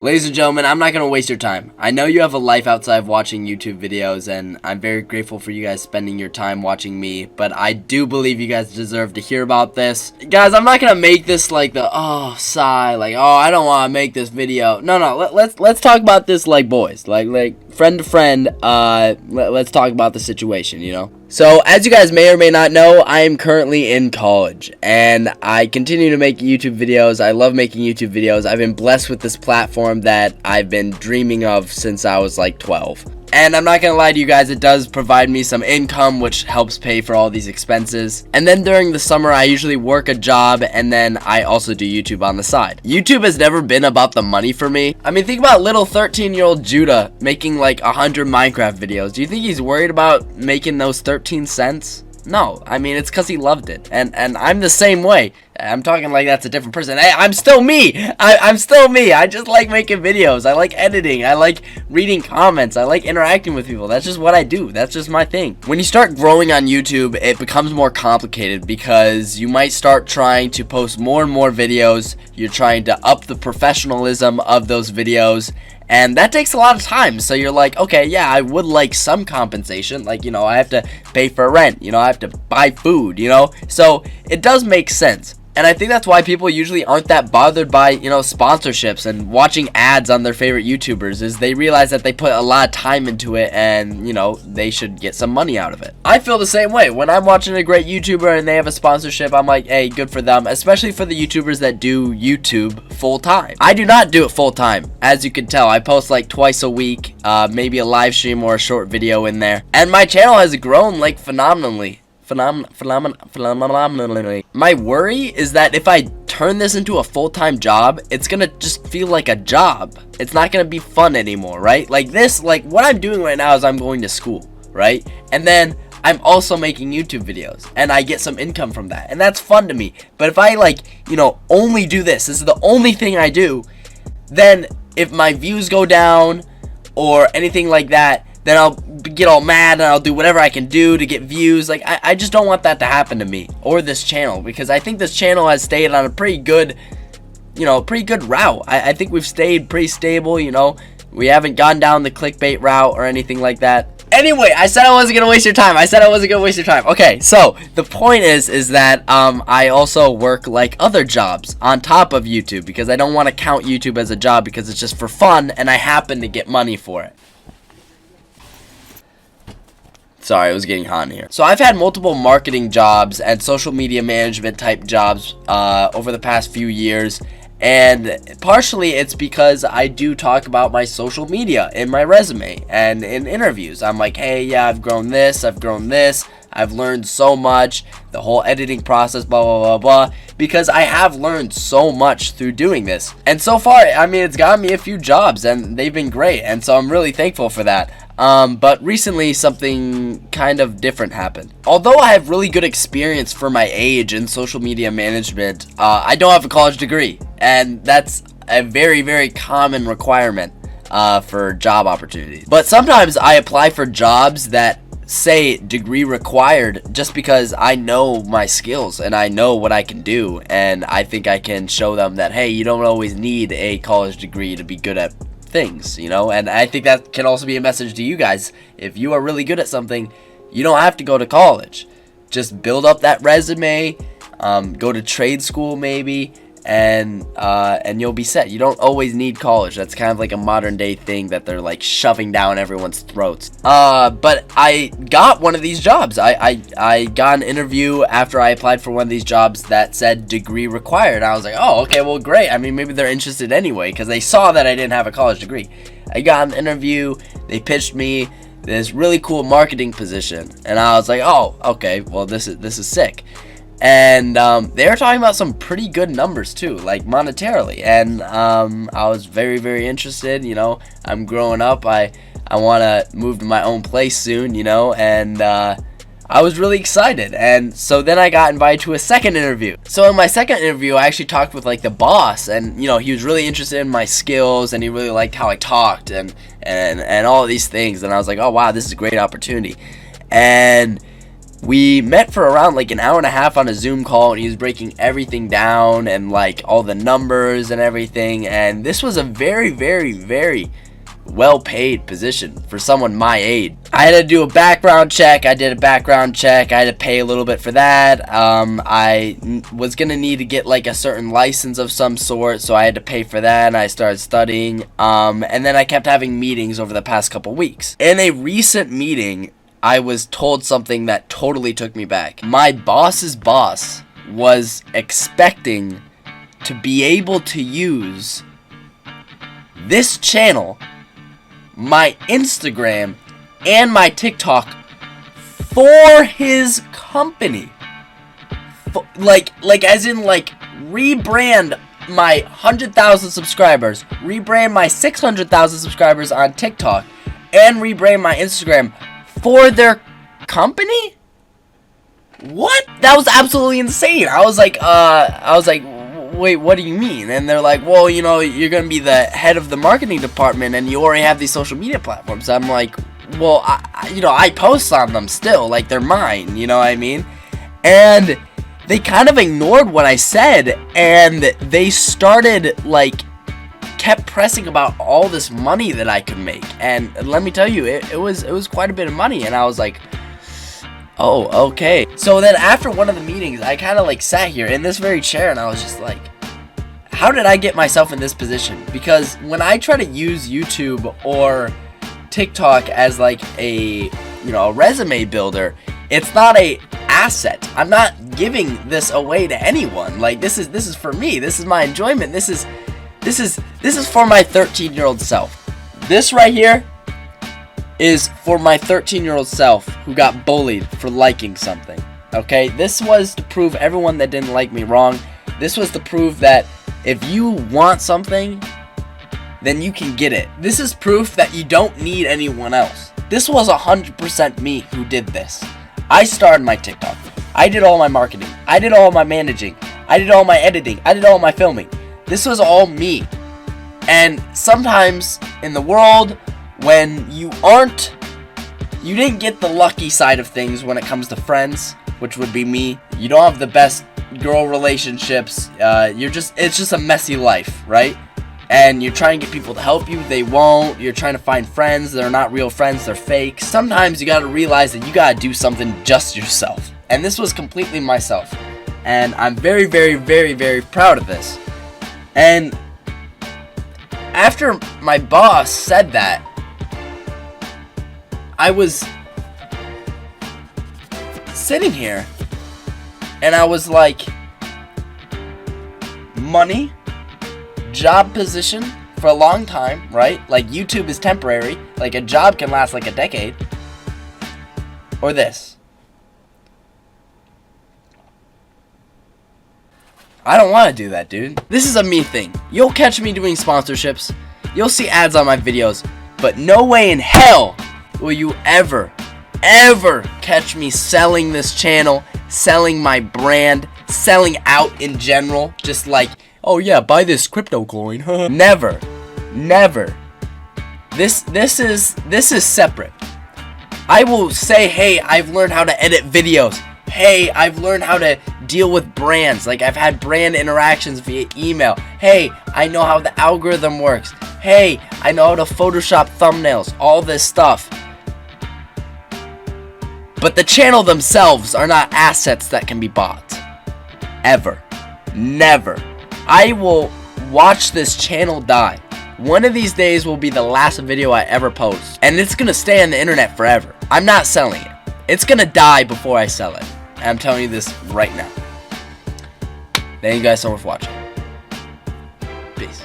Ladies and gentlemen, I'm not going to waste your time. I know you have a life outside of watching YouTube videos, and I'm very grateful for you guys spending your time watching me, but I do believe you guys deserve to hear about this. Guys, I'm not going to make this like the, sigh, like, I don't want to make this video. No, let's talk about this like boys, like friend to friend. Let's talk about the situation, you know? So, as you guys may or may not know, I am currently in college, and I continue to make YouTube videos. I love making YouTube videos. I've been blessed with this platform that I've been dreaming of since I was like 12. And I'm not gonna lie to you guys, it does provide me some income, which helps pay for all these expenses. And then during the summer, I usually work a job, and then I also do YouTube on the side. YouTube has never been about the money for me. I mean, think about little 13-year-old Judah making like 100 Minecraft videos. Do you think he's worried about making those 13 cents? No, I mean, it's because he loved it, and I'm the same way. I'm talking like that's a different person. Hey, I'm still me. I'm still me. I just like making videos. I like editing. I like reading comments. I like interacting with people. That's just what I do. That's just my thing. When you start growing on YouTube, it becomes more complicated because you might start trying to post more and more videos. You're trying to up the professionalism of those videos. And that takes a lot of time. So you're like, okay, yeah, I would like some compensation. Like, you know, I have to pay for rent. You know, I have to buy food, you know. So it does make sense. And I think that's why people usually aren't that bothered by, you know, sponsorships and watching ads on their favorite YouTubers, is they realize that they put a lot of time into it and, you know, they should get some money out of it. I feel the same way. When I'm watching a great YouTuber and they have a sponsorship, I'm like, hey, good for them, especially for the YouTubers that do YouTube full time. I do not do it full time. As you can tell, I post like twice a week, maybe a live stream or a short video in there. And my channel has grown like phenomenally. Phenomenally. My worry is that if I turn this into a full-time job, it's gonna just feel like a job. It's not gonna be fun anymore, right? Like this, like what I'm doing right now is I'm going to school, right? And then I'm also making YouTube videos, and I get some income from that, and that's fun to me. But if I like, you know, only do this is the only thing I do, then if my views go down or anything like that, then I'll get all mad and I'll do whatever I can do to get views. Like, I just don't want that to happen to me or this channel, because I think this channel has stayed on a pretty good, you know, pretty good route. I think we've stayed pretty stable, you know. We haven't gone down the clickbait route or anything like that. Anyway, I said I wasn't gonna waste your time. Okay, so the point is that I also work like other jobs on top of YouTube, because I don't want to count YouTube as a job, because it's just for fun and I happen to get money for it. Sorry, it was getting hot in here. So I've had multiple marketing jobs and social media management type jobs over the past few years. And partially it's because I do talk about my social media in my resume and in interviews. I'm like, hey, yeah, I've grown this, I've learned so much, the whole editing process, blah, blah, blah, blah, because I have learned so much through doing this. And so far, I mean, it's gotten me a few jobs, and they've been great, and so I'm really thankful for that. But recently, something kind of different happened. Although I have really good experience for my age in social media management, I don't have a college degree, and that's a very, very common requirement for job opportunities. But sometimes I apply for jobs that say degree required just because I know my skills and I know what I can do, and I think I can show them that, hey, you don't always need a college degree to be good at things, you know. And I think that can also be a message to you guys. If you are really good at something, you don't have to go to college. Just build up that resume, go to trade school maybe, and you'll be set. You don't always need college. That's kind of like a modern day thing that they're like shoving down everyone's throats. But I got one of these jobs. I got an interview after I applied for one of these jobs that said degree required. I was like, oh, okay, well, great. I mean, maybe they're interested anyway, because they saw that I didn't have a college degree. I got an interview. They pitched me this really cool marketing position, and I was like, oh, okay, well, this is sick. And they were talking about some pretty good numbers too, like monetarily, and I was very, very interested. You know, I'm growing up, I want to move to my own place soon, you know, and I was really excited. And so then I got invited to a second interview. So in my second interview, I actually talked with like the boss, and you know, he was really interested in my skills, and he really liked how I talked and all of these things, and I was like, oh wow, this is a great opportunity. And We met for around like an hour and a half on a Zoom call, and he was breaking everything down and like all the numbers and everything. And this was a very, very, very well-paid position for someone my age. I had to do a background check. I did a background check. I had to pay a little bit for that. I was gonna need to get like a certain license of some sort, so I had to pay for that, and I started studying. And then I kept having meetings over the past couple weeks. In a recent meeting, I was told something that totally took me back. My boss's boss was expecting to be able to use this channel, my Instagram, and my TikTok for his company. Like as in like rebrand my 100,000 subscribers, rebrand my 600,000 subscribers on TikTok, and rebrand my Instagram for their company? What? That was absolutely insane. I was like, wait, what do you mean? And they're like, well, you know, you're gonna be the head of the marketing department, and you already have these social media platforms. I'm like, well, I post on them still, like they're mine, you know what I mean? And they kind of ignored what I said, and they started like kept pressing about all this money that I could make. And let me tell you, it was quite a bit of money, and I was like, oh, okay. So then after one of the meetings, I kind of like sat here in this very chair, and I was just like, how did I get myself in this position? Because when I try to use YouTube or TikTok as like a resume builder, it's not a asset. I'm not giving this away to anyone. Like this is for me. This is my enjoyment. This is for my 13-year-old self. This right here is for my 13-year-old self who got bullied for liking something. Okay? This was to prove everyone that didn't like me wrong. This was to prove that if you want something, then you can get it. This is proof that you don't need anyone else. This was 100% me who did this. I started my TikTok. I did all my marketing. I did all my managing. I did all my editing. I did all my filming. This was all me. And sometimes in the world, when you didn't get the lucky side of things when it comes to friends, which would be me. You don't have the best girl relationships. It's just a messy life, right? And you're trying to get people to help you, they won't. You're trying to find friends, they're not real friends, they're fake. Sometimes you gotta realize that you gotta do something just yourself. And this was completely myself. And I'm very, very, very, very proud of this. And after my boss said that, I was sitting here and I was like, money, job position for a long time, right? Like YouTube is temporary, like a job can last like a decade. Or this. I don't want to do that, dude. This is a me thing. You'll catch me doing sponsorships. You'll see ads on my videos. But no way in hell will you ever catch me selling this channel, selling my brand, selling out in general. Just like, oh yeah, buy this crypto coin. Never. This is separate. I will say, hey, I've learned how to edit videos. Hey, I've learned how to deal with brands. Like, I've had brand interactions via email. Hey, I know how the algorithm works. Hey, I know how to Photoshop thumbnails. All this stuff. But the channel themselves are not assets that can be bought. Ever. Never. I will watch this channel die. One of these days will be the last video I ever post. And it's gonna stay on the internet forever. I'm not selling it. It's gonna die before I sell it. And I'm telling you this right now. Thank you guys so much for watching. Peace.